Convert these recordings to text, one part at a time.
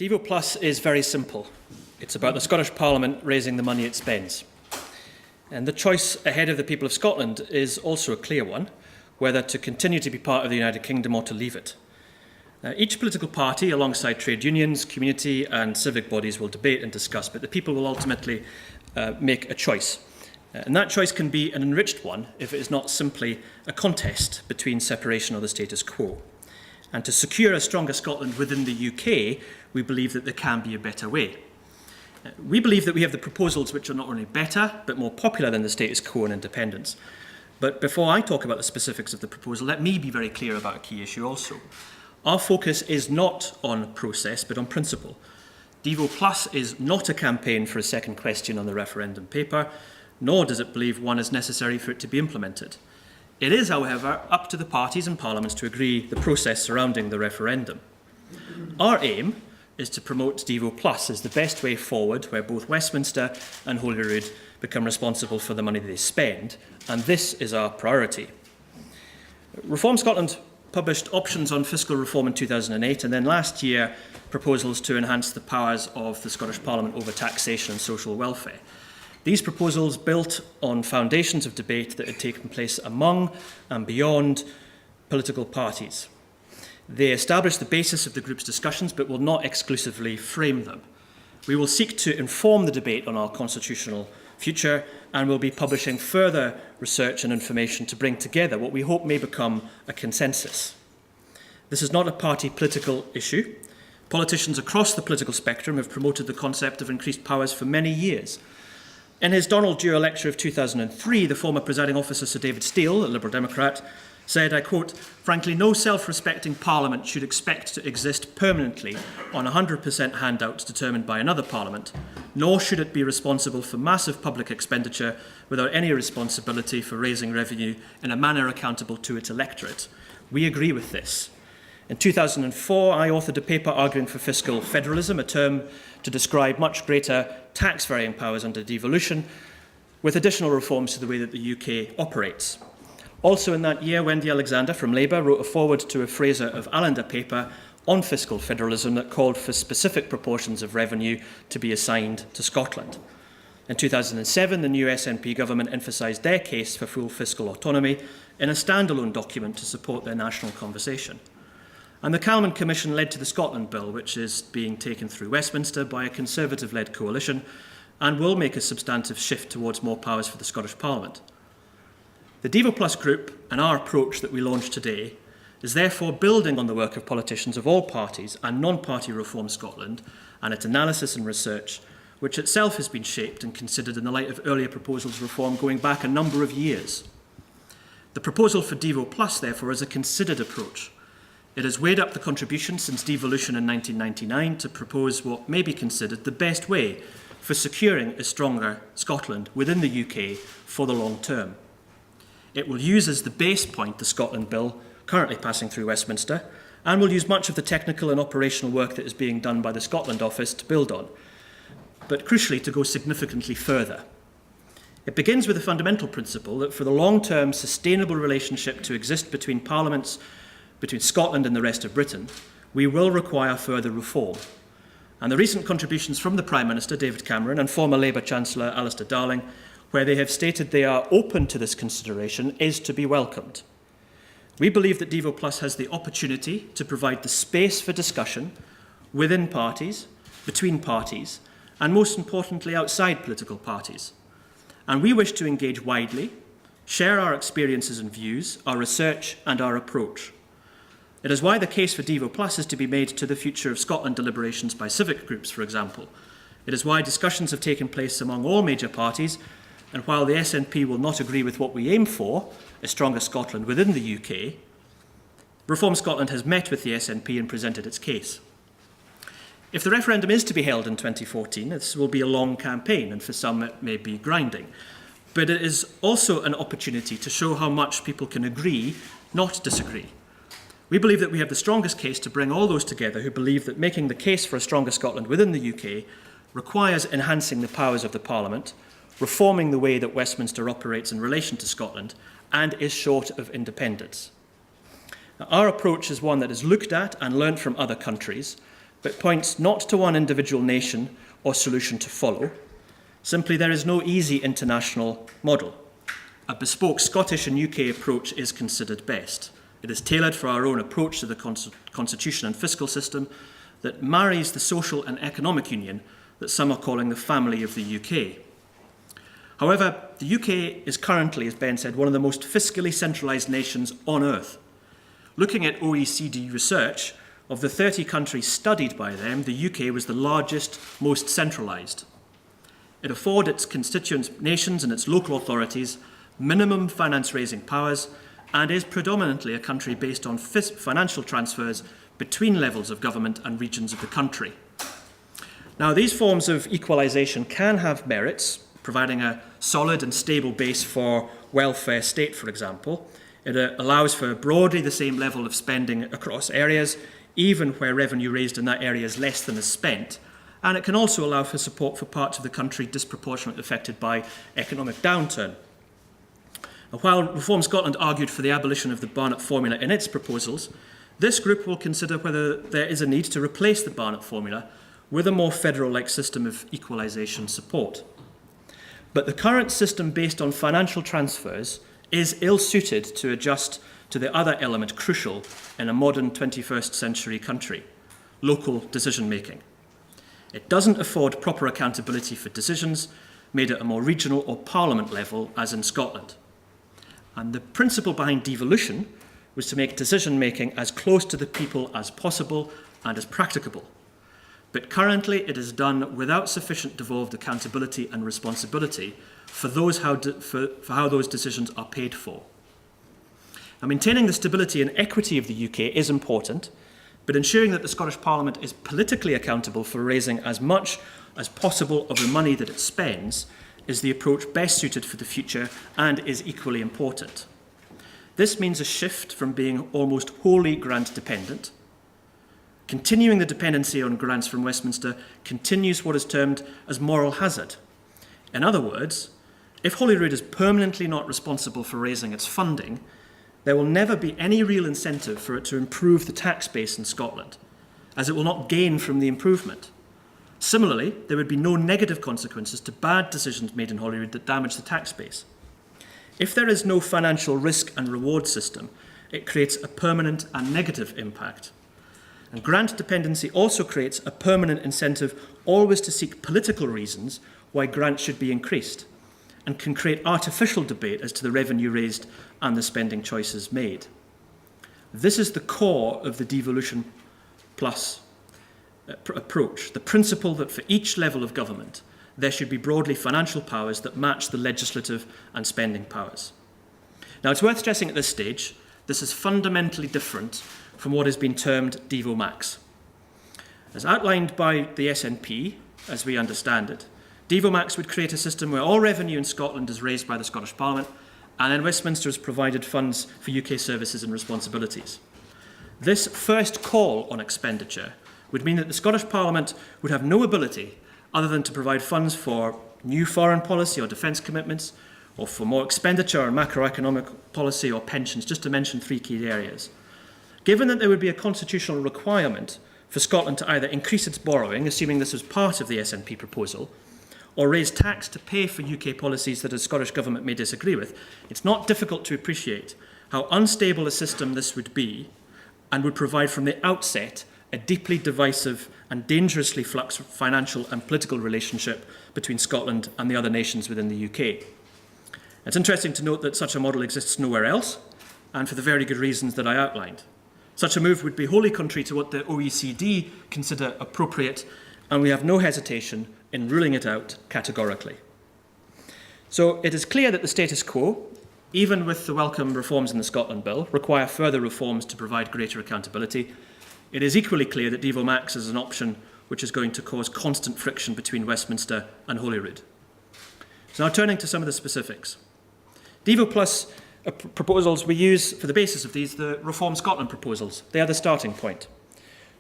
Devo Plus is very simple. It's about the Scottish Parliament raising the money it spends. And the choice ahead of the people of Scotland is also a clear one, whether to continue to be part of the United Kingdom or to leave it. Each political party, alongside trade unions, community and civic bodies, will debate and discuss, but the people will ultimately make a choice. And that choice can be an enriched one if it is not simply a contest between separation or the status quo. And to secure a stronger Scotland within the UK, we believe that there can be a better way. We believe that we have the proposals which are not only better, but more popular than the status quo and independence. But before I talk about the specifics of the proposal, let me be very clear about a key issue also. Our focus is not on process, but on principle. Devo Plus is not a campaign for a second question on the referendum paper, nor does it believe one is necessary for it to be implemented. It is, however, up to the parties and parliaments to agree the process surrounding the referendum. Our aim is to promote Devo Plus as the best way forward, where both Westminster and Holyrood become responsible for the money they spend, and this is our priority. Reform Scotland published options on fiscal reform in 2008, and then last year proposals to enhance the powers of the Scottish Parliament over taxation and social welfare. These proposals built on foundations of debate that had taken place among and beyond political parties. They establish the basis of the group's discussions, but will not exclusively frame them. We will seek to inform the debate on our constitutional future, and will be publishing further research and information to bring together what we hope may become a consensus. This is not a party political issue. Politicians across the political spectrum have promoted the concept of increased powers for many years. In his Donald Dewar lecture of 2003, the former Presiding Officer, Sir David Steele, a Liberal Democrat, said, I quote, "Frankly, no self-respecting Parliament should expect to exist permanently on 100% handouts determined by another Parliament, nor should it be responsible for massive public expenditure without any responsibility for raising revenue in a manner accountable to its electorate." We agree with this. In 2004, I authored a paper arguing for fiscal federalism, a term to describe much greater tax-varying powers under devolution, with additional reforms to the way that the UK operates. Also in that year, Wendy Alexander from Labour wrote a foreword to a Fraser of Allender paper on fiscal federalism that called for specific proportions of revenue to be assigned to Scotland. In 2007, the new SNP government emphasised their case for full fiscal autonomy in a standalone document to support their national conversation. And the Calman Commission led to the Scotland Bill, which is being taken through Westminster by a Conservative-led coalition and will make a substantive shift towards more powers for the Scottish Parliament. The Devo Plus group and our approach that we launched today is therefore building on the work of politicians of all parties and non-party Reform Scotland and its analysis and research, which itself has been shaped and considered in the light of earlier proposals of reform going back a number of years. The proposal for Devo Plus, therefore, is a considered approach. It has weighed up the contributions since devolution in 1999 to propose what may be considered the best way for securing a stronger Scotland within the UK for the long term. It will use as the base point the Scotland Bill currently passing through Westminster, and will use much of the technical and operational work that is being done by the Scotland Office to build on, but crucially to go significantly further. It begins with a fundamental principle that for the long-term sustainable relationship to exist between parliaments, between Scotland and the rest of Britain, we will require further reform. And the recent contributions from the Prime Minister, David Cameron, and former Labour Chancellor Alistair Darling, where they have stated they are open to this consideration, is to be welcomed. We believe that Devo Plus has the opportunity to provide the space for discussion within parties, between parties, and most importantly, outside political parties. And we wish to engage widely, share our experiences and views, our research and our approach. It is why the case for Devo Plus is to be made to the future of Scotland deliberations by civic groups, for example. It is why discussions have taken place among all major parties, and while the SNP will not agree with what we aim for, a stronger Scotland within the UK, Reform Scotland has met with the SNP and presented its case. If the referendum is to be held in 2014, this will be a long campaign, and for some it may be grinding. But it is also an opportunity to show how much people can agree, not disagree. We believe that we have the strongest case to bring all those together who believe that making the case for a stronger Scotland within the UK requires enhancing the powers of the Parliament, reforming the way that Westminster operates in relation to Scotland, and is short of independence. Now, our approach is one that is looked at and learnt from other countries, but points not to one individual nation or solution to follow. Simply, there is no easy international model. A bespoke Scottish and UK approach is considered best. It is tailored for our own approach to the constitution and fiscal system that marries the social and economic union that some are calling the family of the UK. However, the UK is currently, as Ben said, one of the most fiscally centralised nations on earth. Looking at OECD research, of the 30 countries studied by them, the UK was the largest, most centralised. It afforded its constituent nations and its local authorities minimum finance-raising powers and is predominantly a country based on financial transfers between levels of government and regions of the country. Now, these forms of equalisation can have merits, providing a solid and stable base for welfare state, for example. It allows for broadly the same level of spending across areas, even where revenue raised in that area is less than is spent. And it can also allow for support for parts of the country disproportionately affected by economic downturn. Now, while Reform Scotland argued for the abolition of the Barnett formula in its proposals, this group will consider whether there is a need to replace the Barnett formula with a more federal-like system of equalisation support. But the current system based on financial transfers is ill-suited to adjust to the other element crucial in a modern 21st century country, local decision-making. It doesn't afford proper accountability for decisions made at a more regional or parliament level, as in Scotland. And the principle behind devolution was to make decision-making as close to the people as possible and as practicable. But currently it is done without sufficient devolved accountability and responsibility for how those decisions are paid for. Now, maintaining the stability and equity of the UK is important, but ensuring that the Scottish Parliament is politically accountable for raising as much as possible of the money that it spends is the approach best suited for the future and is equally important. This means a shift from being almost wholly grant dependent. Continuing the dependency on grants from Westminster continues what is termed as moral hazard. In other words, if Holyrood is permanently not responsible for raising its funding, there will never be any real incentive for it to improve the tax base in Scotland, as it will not gain from the improvement. Similarly, there would be no negative consequences to bad decisions made in Holyrood that damage the tax base. If there is no financial risk and reward system, it creates a permanent and negative impact. And grant dependency also creates a permanent incentive always to seek political reasons why grants should be increased, and can create artificial debate as to the revenue raised and the spending choices made. This is the core of the devolution plus approach, the principle that for each level of government there should be broadly financial powers that match the legislative and spending powers. Now, it's worth stressing at this stage, this is fundamentally different from what has been termed Devo Max. As outlined by the SNP, as we understand it, Devo Max would create a system where all revenue in Scotland is raised by the Scottish Parliament, and then Westminster has provided funds for UK services and responsibilities. This first call on expenditure would mean that the Scottish Parliament would have no ability other than to provide funds for new foreign policy or defence commitments, or for more expenditure on macroeconomic policy or pensions, just to mention three key areas. Given that there would be a constitutional requirement for Scotland to either increase its borrowing, assuming this was part of the SNP proposal, or raise tax to pay for UK policies that the Scottish Government may disagree with, it's not difficult to appreciate how unstable a system this would be and would provide from the outset a deeply divisive and dangerously flux financial and political relationship between Scotland and the other nations within the UK. It's interesting to note that such a model exists nowhere else, and for the very good reasons that I outlined. Such a move would be wholly contrary to what the OECD consider appropriate, and we have no hesitation in ruling it out categorically. So it is clear that the status quo, even with the welcome reforms in the Scotland Bill, require further reforms to provide greater accountability. It is equally clear that Devo Max is an option which is going to cause constant friction between Westminster and Holyrood. So now turning to some of the specifics. Devo Plus proposals we use for the basis of these, the Reform Scotland proposals. They are the starting point.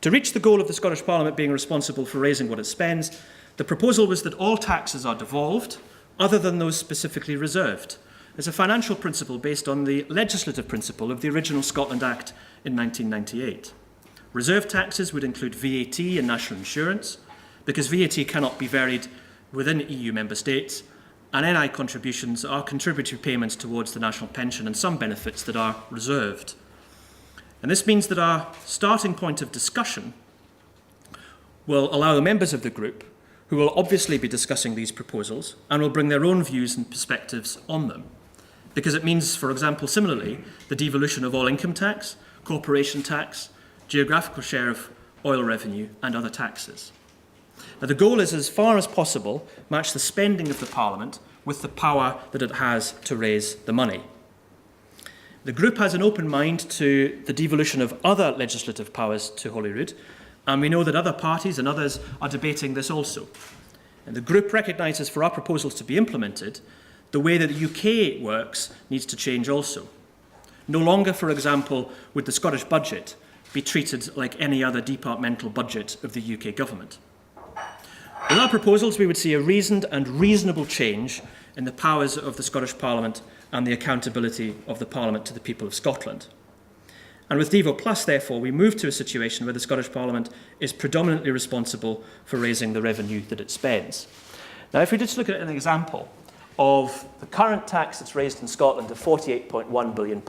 To reach the goal of the Scottish Parliament being responsible for raising what it spends, the proposal was that all taxes are devolved, other than those specifically reserved, as a financial principle based on the legislative principle of the original Scotland Act in 1998. Reserve taxes would include VAT and national insurance, because VAT cannot be varied within EU member states, and NI contributions are contributory payments towards the national pension and some benefits that are reserved. And this means that our starting point of discussion will allow the members of the group, who will obviously be discussing these proposals and will bring their own views and perspectives on them. Because it means, for example, similarly, the devolution of all income tax, corporation tax, geographical share of oil revenue and other taxes. Now, the goal is, as far as possible, match the spending of the Parliament with the power that it has to raise the money. The group has an open mind to the devolution of other legislative powers to Holyrood, and we know that other parties and others are debating this also. And the group recognises, for our proposals to be implemented, the way that the UK works needs to change also. No longer, for example, would the Scottish budget be treated like any other departmental budget of the UK government. With our proposals, we would see a reasoned and reasonable change in the powers of the Scottish Parliament and the accountability of the Parliament to the people of Scotland. And with Devo Plus, therefore, we move to a situation where the Scottish Parliament is predominantly responsible for raising the revenue that it spends. Now, if we just look at an example of the current tax that's raised in Scotland of £48.1 billion,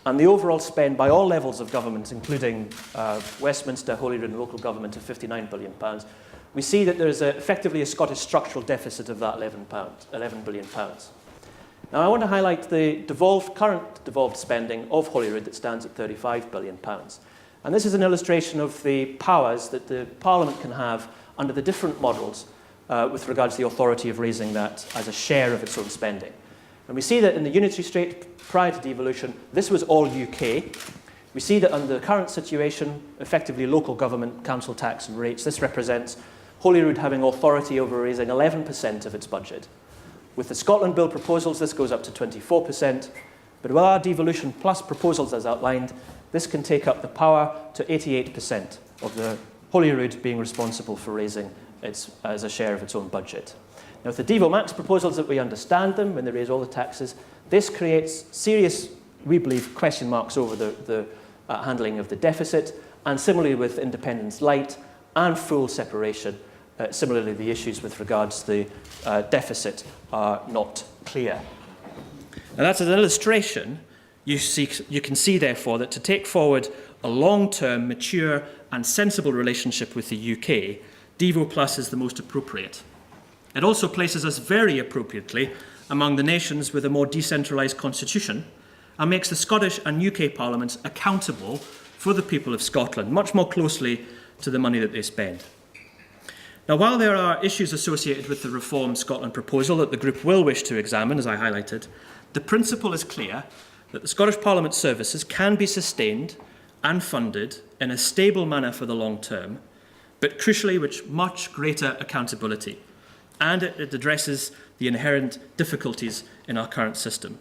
and the overall spend by all levels of government, including Westminster, Holyrood and local government, of £59 billion, we see that there is effectively a Scottish structural deficit of that £11 billion. Now, I want to highlight the current devolved spending of Holyrood that stands at £35 billion. And this is an illustration of the powers that the Parliament can have under the different models with regards to the authority of raising that as a share of its own spending. And we see that in the unitary state prior to devolution, this was all UK. We see that under the current situation, effectively local government, council tax and rates, this represents Holyrood having authority over raising 11% of its budget. With the Scotland Bill proposals, this goes up to 24%, but with our devolution plus proposals as outlined, this can take up the power to 88% of the Holyrood being responsible for raising its as a share of its own budget. Now, with the Devo Max proposals, that we understand them when they raise all the taxes, this creates serious, we believe, question marks over the handling of the deficit, and similarly with Independence Light and full separation. Similarly, the issues with regards to the deficit are not clear. Now, that's an illustration. You can see, therefore, that to take forward a long-term, mature and sensible relationship with the UK, Devo Plus is the most appropriate. It also places us very appropriately among the nations with a more decentralised constitution and makes the Scottish and UK parliaments accountable for the people of Scotland much more closely to the money that they spend. Now, while there are issues associated with the Reform Scotland proposal that the group will wish to examine, as I highlighted, the principle is clear that the Scottish Parliament services can be sustained and funded in a stable manner for the long term, but crucially with much greater accountability. And it addresses the inherent difficulties in our current system.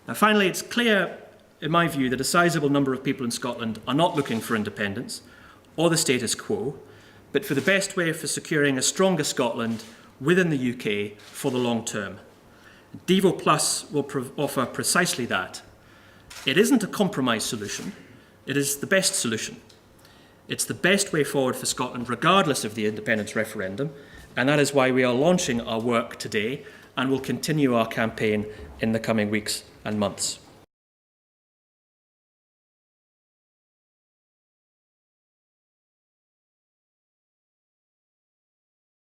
Now, finally, it's clear, in my view, that a sizable number of people in Scotland are not looking for independence or the status quo, but for the best way for securing a stronger Scotland within the UK for the long term. Devo Plus will offer precisely that. It isn't a compromise solution, it is the best solution. It's the best way forward for Scotland, regardless of the independence referendum, and that is why we are launching our work today and will continue our campaign in the coming weeks and months.